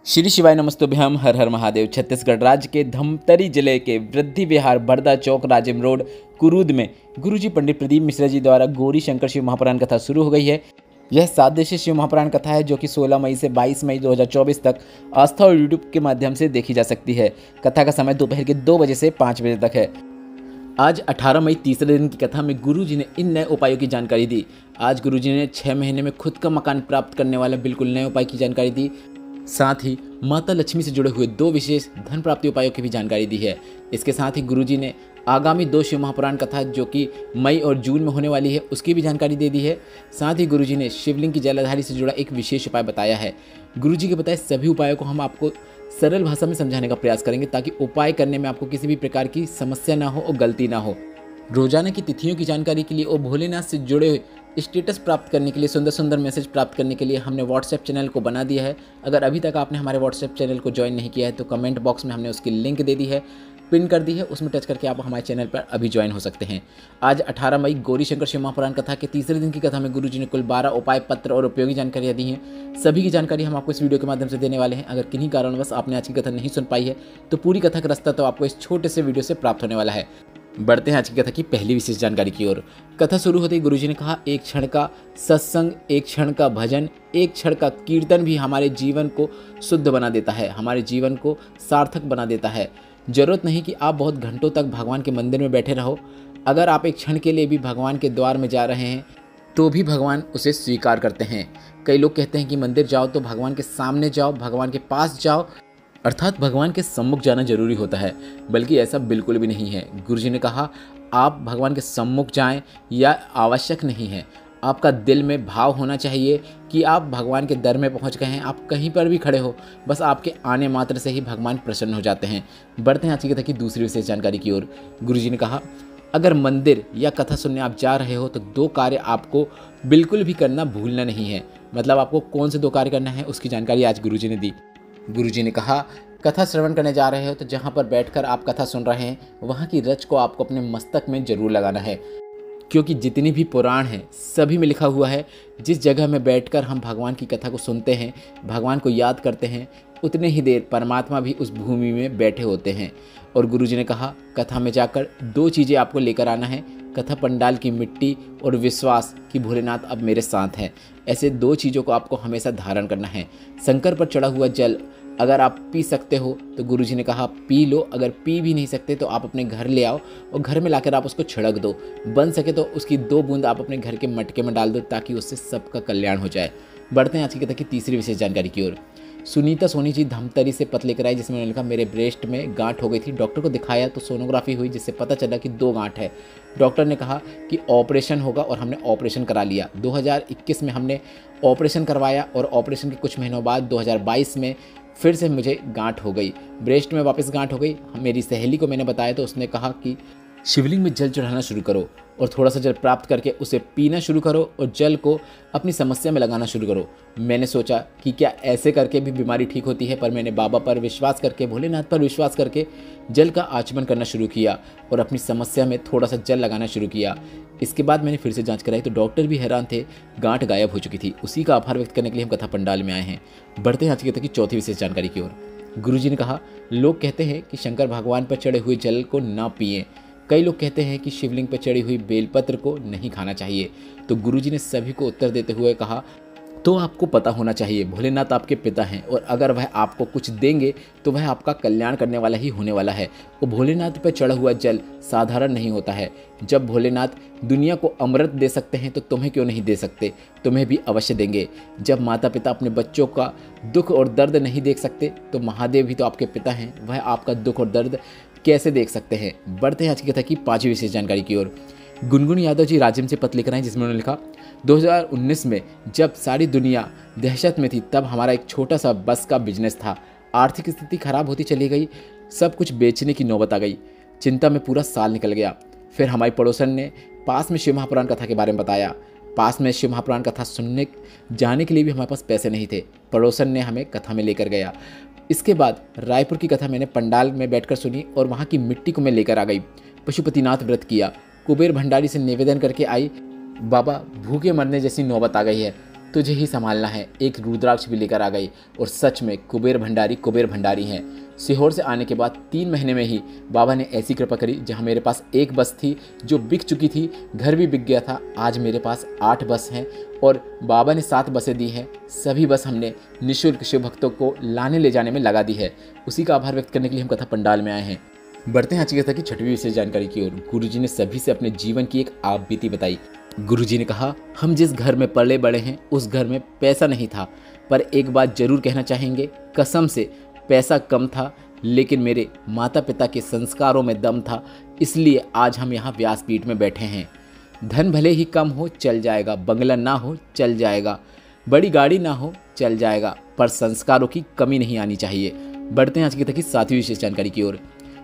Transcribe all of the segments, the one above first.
श्री शिवाय नमस्तुभ्यम। हर हर महादेव। छत्तीसगढ़ राज्य के धमतरी जिले के वृद्धि विहार बड़दा चौक राजिम रोड कुरूद में गुरुजी पंडित प्रदीप मिश्रा जी द्वारा गौरी शंकर शिव महापुराण कथा शुरू हो गई है। यह 7 दिवसीय शिव महापुराण कथा है जो कि 16 मई से 22 मई 2024 तक आस्था और यूट्यूब के माध्यम से देखी जा सकती है। कथा का समय दोपहर के 2 बजे से 5 बजे तक है। आज 18 मई तीसरे दिन की कथा में गुरुजी ने इन नए उपायों की जानकारी दी। आज गुरुजी ने 6 महीने में खुद का मकान प्राप्त करने वाला बिल्कुल नए उपाय की जानकारी दी। साथ ही माता लक्ष्मी से जुड़े हुए 2 विशेष धन प्राप्ति उपायों की भी जानकारी दी है। इसके साथ ही गुरुजी ने आगामी 2 शिव महापुराण कथा जो कि मई और जून में होने वाली है उसकी भी जानकारी दे दी है। साथ ही गुरुजी ने शिवलिंग की जलाधारी से जुड़ा एक विशेष उपाय बताया है। गुरुजी के बताए सभी उपायों को हम आपको सरल भाषा में समझाने का प्रयास करेंगे ताकि उपाय करने में आपको किसी भी प्रकार की समस्या ना हो और गलती ना हो। रोजाना की तिथियों की जानकारी के लिए और भोलेनाथ से जुड़े हुए स्टेटस प्राप्त करने के लिए, सुंदर सुंदर मैसेज प्राप्त करने के लिए हमने व्हाट्सएप चैनल को बना दिया है। अगर अभी तक आपने हमारे व्हाट्सएप चैनल को ज्वाइन नहीं किया है तो कमेंट बॉक्स में हमने उसकी लिंक दे दी है, पिन कर दी है, उसमें टच करके आप हमारे चैनल पर अभी ज्वाइन हो सकते हैं। आज 18 मई गौरी शंकर शिव महापुराण कथा के तीसरे दिन की कथा में गुरुजी ने कुल 12 उपाय पत्र और उपयोगी जानकारियाँ दी हैं। सभी की जानकारी हम आपको इस वीडियो के माध्यम से देने वाले हैं। अगर किन्हीं कारणवश आपने आज की कथा नहीं सुन पाई है तो पूरी कथा का रास्ता तो आपको इस छोटे से वीडियो से प्राप्त होने वाला है। बढ़ते हैं आज की कथा की पहली विशेष जानकारी की ओर। कथा शुरू होते ही गुरुजी ने कहा, एक क्षण का सत्संग, एक क्षण का भजन, एक क्षण का कीर्तन भी हमारे जीवन को शुद्ध बना देता है, हमारे जीवन को सार्थक बना देता है। जरूरत नहीं कि आप बहुत घंटों तक भगवान के मंदिर में बैठे रहो। अगर आप एक क्षण के लिए भी भगवान के द्वार में जा रहे हैं तो भी भगवान उसे स्वीकार करते हैं। कई लोग कहते हैं कि मंदिर जाओ तो भगवान के सामने जाओ, भगवान के पास जाओ, अर्थात भगवान के सम्मुख जाना जरूरी होता है, बल्कि ऐसा बिल्कुल भी नहीं है। गुरुजी ने कहा आप भगवान के सम्मुख जाएं या आवश्यक नहीं है। आपका दिल में भाव होना चाहिए कि आप भगवान के दर में पहुंच गए हैं। आप कहीं पर भी खड़े हो, बस आपके आने मात्र से ही भगवान प्रसन्न हो जाते हैं। बढ़ते हैं आज की कथा की दूसरी विशेष जानकारी की ओर। गुरुजी ने कहा अगर मंदिर या कथा सुनने आप जा रहे हो तो 2 कार्य आपको बिल्कुल भी करना भूलना नहीं है। मतलब आपको कौन से 2 कार्य करना है उसकी जानकारी आज गुरुजी ने दी। गुरुजी ने कहा कथा श्रवण करने जा रहे हो तो जहाँ पर बैठकर आप कथा सुन रहे हैं वहाँ की रच को आपको अपने मस्तक में जरूर लगाना है, क्योंकि जितनी भी पुराण हैं सभी में लिखा हुआ है जिस जगह में बैठकर हम भगवान की कथा को सुनते हैं, भगवान को याद करते हैं, उतने ही देर परमात्मा भी उस भूमि में बैठे होते हैं। और गुरुजी ने कहा कथा में जाकर 2 चीज़ें आपको लेकर आना है, कथा पंडाल की मिट्टी और विश्वास कि भोलेनाथ अब मेरे साथ हैं। ऐसे 2 चीज़ों को आपको हमेशा धारण करना है। शंकर पर चढ़ा हुआ जल अगर आप पी सकते हो तो गुरुजी ने कहा पी लो, अगर पी भी नहीं सकते तो आप अपने घर ले आओ और घर में लाकर आप उसको छिड़क दो। बन सके तो उसकी 2 बूंद आप अपने घर के मटके में डाल दो ताकि उससे सबका कल्याण हो जाए। बढ़ते हैं आज की कथा की तीसरी विशेष जानकारी की ओर। सुनीता सोनी जी धमतरी से पत्र लेकर आई जिसमें उन्होंने लिखा मेरे ब्रेस्ट में गांठ हो गई थी, डॉक्टर को दिखाया तो सोनोग्राफी हुई जिससे पता चला कि 2 गांठ है। डॉक्टर ने कहा कि ऑपरेशन होगा और हमने ऑपरेशन करा लिया। 2021 में हमने ऑपरेशन करवाया और ऑपरेशन के कुछ महीनों बाद 2022 में फिर से मुझे गांठ हो गई, ब्रेस्ट में वापस गांठ हो गई। मेरी सहेली को मैंने बताया तो उसने कहा कि शिवलिंग में जल चढ़ाना शुरू करो और थोड़ा सा जल प्राप्त करके उसे पीना शुरू करो और जल को अपनी समस्या में लगाना शुरू करो। मैंने सोचा कि क्या ऐसे करके भी बीमारी ठीक होती है, पर मैंने बाबा पर विश्वास करके, भोलेनाथ पर विश्वास करके जल का आचमन करना शुरू किया और अपनी समस्या में थोड़ा सा जल लगाना शुरू किया। इसके बाद मैंने फिर से जांच कराई तो डॉक्टर भी हैरान थे, गांठ गायब हो चुकी थी। उसी का आभार व्यक्त करने के लिए हम कथा पंडाल में आए हैं। बढ़ते हैं आज की कथा की चौथी विशेष जानकारी की ओर। गुरुजी ने कहा लोग कहते हैं कि शंकर भगवान पर चढ़े हुए जल को ना पिएं। कई लोग कहते हैं कि शिवलिंग पर चढ़ी हुई बेलपत्र को नहीं खाना चाहिए। तो गुरुजी ने सभी को उत्तर देते हुए कहा तो आपको पता होना चाहिए भोलेनाथ आपके पिता हैं और अगर वह आपको कुछ देंगे तो वह आपका कल्याण करने वाला ही होने वाला है। और भोलेनाथ पर चढ़ा हुआ जल साधारण नहीं होता है। जब भोलेनाथ दुनिया को अमृत दे सकते हैं तो तुम्हें क्यों नहीं दे सकते, तुम्हें भी अवश्य देंगे। जब माता पिता अपने बच्चों का दुख और दर्द नहीं देख सकते तो महादेव भी तो आपके पिता हैं, वह आपका दुख और दर्द कैसे देख सकते हैं। बढ़ते हैं आज की कथा की 5वीं विशेष जानकारी की ओर। गुनगुन यादव जी राजिम से पत्र लेकर आए जिसमें उन्होंने लिखा 2019 में जब सारी दुनिया दहशत में थी तब हमारा एक छोटा सा बस का बिजनेस था। आर्थिक स्थिति खराब होती चली गई, सब कुछ बेचने की नौबत आ गई। चिंता में पूरा साल निकल गया। फिर हमारी पड़ोसन ने पास में शिव महापुराण कथा के बारे में बताया। पास में शिव महापुराण कथा सुनने जाने के लिए भी हमारे पास पैसे नहीं थे। पड़ोसन ने हमें कथा में लेकर गया। इसके बाद रायपुर की कथा मैंने पंडाल में बैठकर सुनी और वहाँ की मिट्टी को मैं लेकर आ गई। पशुपतिनाथ व्रत किया, कुबेर भंडारी से निवेदन करके आई, बाबा भूखे मरने जैसी नौबत आ गई है, तुझे ही संभालना है। एक रुद्राक्ष भी लेकर आ गई और सच में कुबेर भंडारी हैं। सीहोर से आने के बाद 3 महीने में ही बाबा ने ऐसी कृपा करी, जहाँ मेरे पास एक बस थी जो बिक चुकी थी, घर भी बिक गया था, आज मेरे पास 8 बस हैं और बाबा ने 7 बसें दी हैं। सभी बस हमने निःशुल्क शिव भक्तों को लाने ले जाने में लगा दी है। उसी का आभार व्यक्त करने के लिए हम कथा पंडाल में आए हैं। बढ़ते हैं आज की कथा की 6वीं विशेष जानकारी की ओर। गुरुजी ने सभी से अपने जीवन की एक आप बीती बताई। गुरुजी ने कहा, हम जिस घर में पले बड़े हैं उस घर में पैसा नहीं था, पर एक बात जरूर कहना चाहेंगे, कसम से पैसा कम था, लेकिन मेरे माता पिता के संस्कारों में दम था, इसलिए आज हम यहाँ व्यासपीठ में बैठे हैं। धन भले ही कम हो चल जाएगा, बंगला ना हो चल जाएगा, बड़ी गाड़ी ना हो चल जाएगा, पर संस्कारों की कमी नहीं आनी चाहिए। बढ़ते हैं आज की कथा की 7वीं विशेष जानकारी की ओर।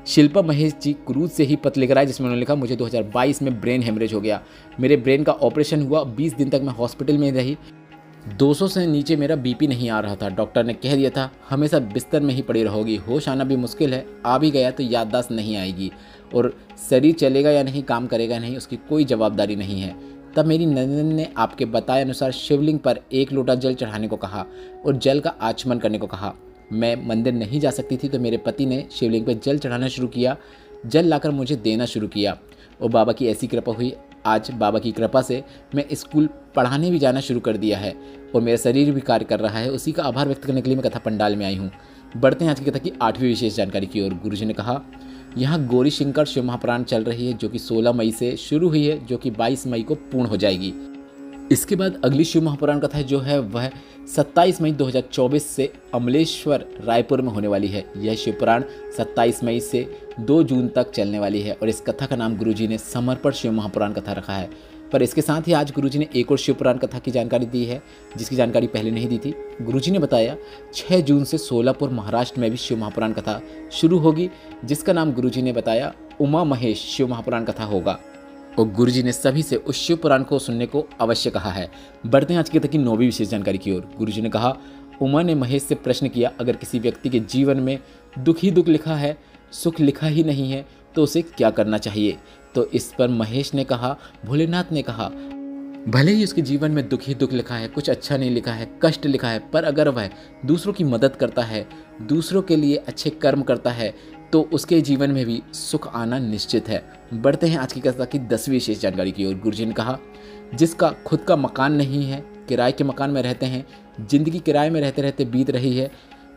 शिल्पा महेश जी क्रूज से ही पत्र लेकर आए, जिसमें उन्होंने लिखा, मुझे 2022 में ब्रेन हेमरेज हो गया। मेरे ब्रेन का ऑपरेशन हुआ, 20 दिन तक मैं हॉस्पिटल में रही। 200 से नीचे मेरा बीपी नहीं आ रहा था। डॉक्टर ने कह दिया था हमेशा बिस्तर में ही पड़ी रहोगी, होश आना भी मुश्किल है, आ भी गया तो याददाश्त नहीं आएगी, और शरीर चलेगा या नहीं, काम करेगा नहीं, उसकी कोई जवाबदारी नहीं है। तब मेरी नंदन ने आपके बताए अनुसार शिवलिंग पर 1 लोटा जल चढ़ाने को कहा और जल का आचमन करने को कहा। मैं मंदिर नहीं जा सकती थी तो मेरे पति ने शिवलिंग पर जल चढ़ाना शुरू किया, जल लाकर मुझे देना शुरू किया और बाबा की ऐसी कृपा हुई, आज बाबा की कृपा से मैं स्कूल पढ़ाने भी जाना शुरू कर दिया है और मेरा शरीर भी कार्य कर रहा है। उसी का आभार व्यक्त करने के लिए मैं कथा पंडाल में आई हूँ। बढ़ते हैं आज की कथा की 8वीं विशेष जानकारी की ओर। गुरुजी ने कहा, यहाँ गौरी शंकर शिव महापुराण चल रही है, जो कि 16 मई से शुरू हुई है, जो कि 22 मई को पूर्ण हो जाएगी। इसके बाद अगली शिव महापुराण कथा जो है वह 27 मई 2024 से अमलेश्वर रायपुर में होने वाली है। यह शिव पुराण 27 मई से 2 जून तक चलने वाली है और इस कथा का नाम गुरुजी ने समर्पण शिव महापुराण कथा रखा है। पर इसके साथ ही आज गुरुजी ने एक और शिव पुराण कथा की जानकारी दी है, जिसकी जानकारी पहले नहीं दी थी। गुरुजी ने बताया 6 जून से सोलापुर महाराष्ट्र में भी शिव महापुराण कथा शुरू होगी, जिसका नाम गुरुजी ने बताया उमा महेश शिव महापुराण कथा होगा और गुरुजी ने सभी से उस शिव पुराण को सुनने को अवश्य कहा है। बढ़ते हैं आज की कथा की 9वीं विशेष जानकारी की ओर। गुरुजी ने कहा, उमा ने महेश से प्रश्न किया, अगर किसी व्यक्ति के जीवन में दुख ही दुख लिखा है, सुख लिखा ही नहीं है, तो उसे क्या करना चाहिए? तो इस पर महेश ने कहा, भोलेनाथ ने कहा, भले ही उसके जीवन में दुख ही दुख लिखा है, कुछ अच्छा नहीं लिखा है, कष्ट लिखा है, पर अगर वह दूसरों की मदद करता है, दूसरों के लिए अच्छे कर्म करता है, तो उसके जीवन में भी सुख आना निश्चित है। बढ़ते हैं आज की कथा की 10वीं विशेष जानकारी की ओर। गुरुजी ने कहा, जिसका खुद का मकान नहीं है, किराए के मकान में रहते हैं, जिंदगी किराए में रहते रहते बीत रही है,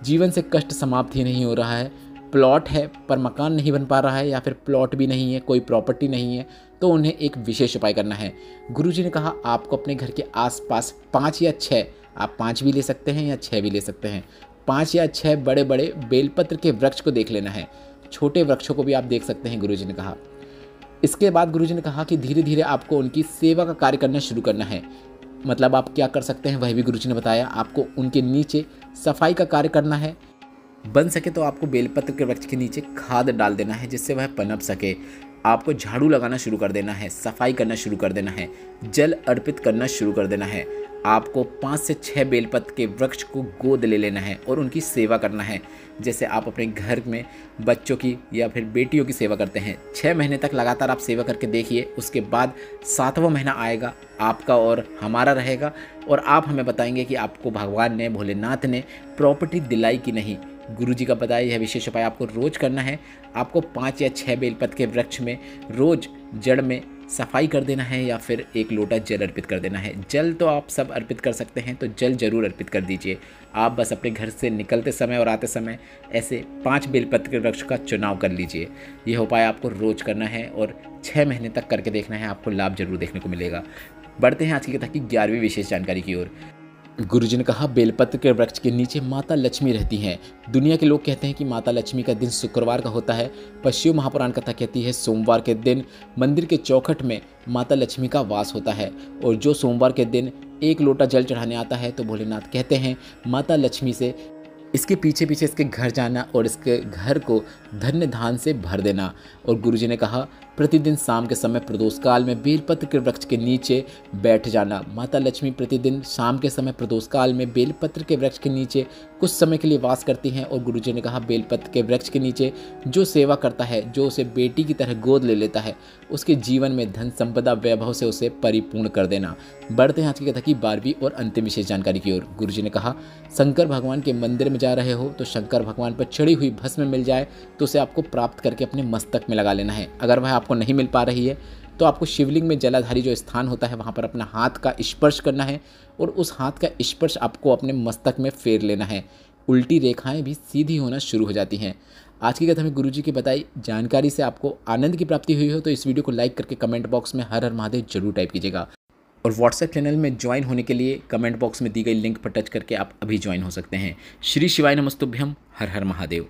जीवन से कष्ट समाप्त ही नहीं हो रहा है, प्लॉट है पर मकान नहीं बन पा रहा है, या फिर प्लॉट भी नहीं है, कोई प्रॉपर्टी नहीं है, तो उन्हें एक विशेष उपाय करना है। गुरुजी ने कहा, आपको अपने घर के आसपास 5 या 6, आप 5 भी ले सकते हैं या 6 भी ले सकते हैं, 5 या 6 बड़े बड़े बेलपत्र के वृक्ष को देख लेना है। छोटे वृक्षों को भी आप देख सकते हैं, गुरुजी ने कहा। इसके बाद गुरुजी ने कहा कि धीरे धीरे आपको उनकी सेवा का कार्य करना शुरू करना है। मतलब आप क्या कर सकते हैं वह भी गुरुजी ने बताया। आपको उनके नीचे सफाई का कार्य करना है, बन सके तो आपको बेलपत्र के वृक्ष के नीचे खाद डाल देना है, जिससे वह पनप सके। आपको झाड़ू लगाना शुरू कर देना है, सफाई करना शुरू कर देना है, जल अर्पित करना शुरू कर देना है। आपको 5 से 6 बेलपत्र के वृक्ष को गोद ले लेना है और उनकी सेवा करना है, जैसे आप अपने घर में बच्चों की या फिर बेटियों की सेवा करते हैं। 6 महीने तक लगातार आप सेवा करके देखिए, उसके बाद 7वां महीना आएगा, आपका और हमारा रहेगा और आप हमें बताएंगे कि आपको भगवान ने, भोलेनाथ ने प्रॉपर्टी दिलाई कि नहीं। गुरुजी का बताया यह विशेष उपाय आपको रोज करना है। आपको 5 या 6 बेलपत्र के वृक्ष में रोज जड़ में सफाई कर देना है या फिर 1 लोटा जल अर्पित कर देना है। जल तो आप सब अर्पित कर सकते हैं, तो जल जरूर अर्पित कर दीजिए। आप बस अपने घर से निकलते समय और आते समय ऐसे 5 बेलपत्र के वृक्ष का चुनाव कर लीजिए। यह उपाय आपको रोज करना है और 6 महीने तक करके देखना है, आपको लाभ जरूर देखने को मिलेगा। बढ़ते हैं आज की कथा की 11वीं विशेष जानकारी की ओर। गुरुजी ने कहा, बेलपत्र के वृक्ष के नीचे माता लक्ष्मी रहती हैं। दुनिया के लोग कहते हैं कि माता लक्ष्मी का दिन शुक्रवार का होता है, पर शिव महापुराण कथा कहती है सोमवार के दिन मंदिर के चौखट में माता लक्ष्मी का वास होता है और जो सोमवार के दिन 1 लोटा जल चढ़ाने आता है तो भोलेनाथ कहते हैं माता लक्ष्मी से इसके पीछे पीछे इसके घर जाना और इसके घर को धन्य धान से भर देना। और गुरुजी ने कहा, प्रतिदिन शाम के समय प्रदोष काल में बेलपत्र के वृक्ष के नीचे बैठ जाना। माता लक्ष्मी प्रतिदिन शाम के समय प्रदोष काल में बेलपत्र के वृक्ष के नीचे कुछ समय के लिए वास करती हैं और गुरुजी ने कहा बेलपत्र के वृक्ष के नीचे जो सेवा करता है, जो उसे बेटी की तरह गोद ले लेता है, उसके जीवन में धन संपदा वैभव से उसे परिपूर्ण कर देना। बढ़ते हैं आज की कथा की 12वीं और अंतिम विशेष जानकारी की ओर। गुरुजी ने कहा शंकर भगवान के मंदिर में जा रहे हो तो शंकर भगवान पर चढ़ी हुई भस्म मिल जाए तो उसे आपको प्राप्त करके अपने मस्तक में लगा लेना है। अगर वह आपको नहीं मिल पा रही है तो आपको शिवलिंग में जलाधारी जो स्थान होता है वहाँ पर अपना हाथ का स्पर्श करना है और उस हाथ का स्पर्श आपको अपने मस्तक में फेर लेना है। उल्टी रेखाएं भी सीधी होना शुरू हो जाती हैं। आज की कथा में गुरुजी की बताई जानकारी से आपको आनंद की प्राप्ति हुई हो तो इस वीडियो को लाइक करके कमेंट बॉक्स में हर हर महादेव जरूर टाइप कीजिएगा और व्हाट्सएप चैनल में ज्वाइन होने के लिए कमेंट बॉक्स में दी गई लिंक पर टच करके आप अभी ज्वाइन हो सकते हैं। श्री शिवाय नमस्तुभ्यम। हर हर महादेव।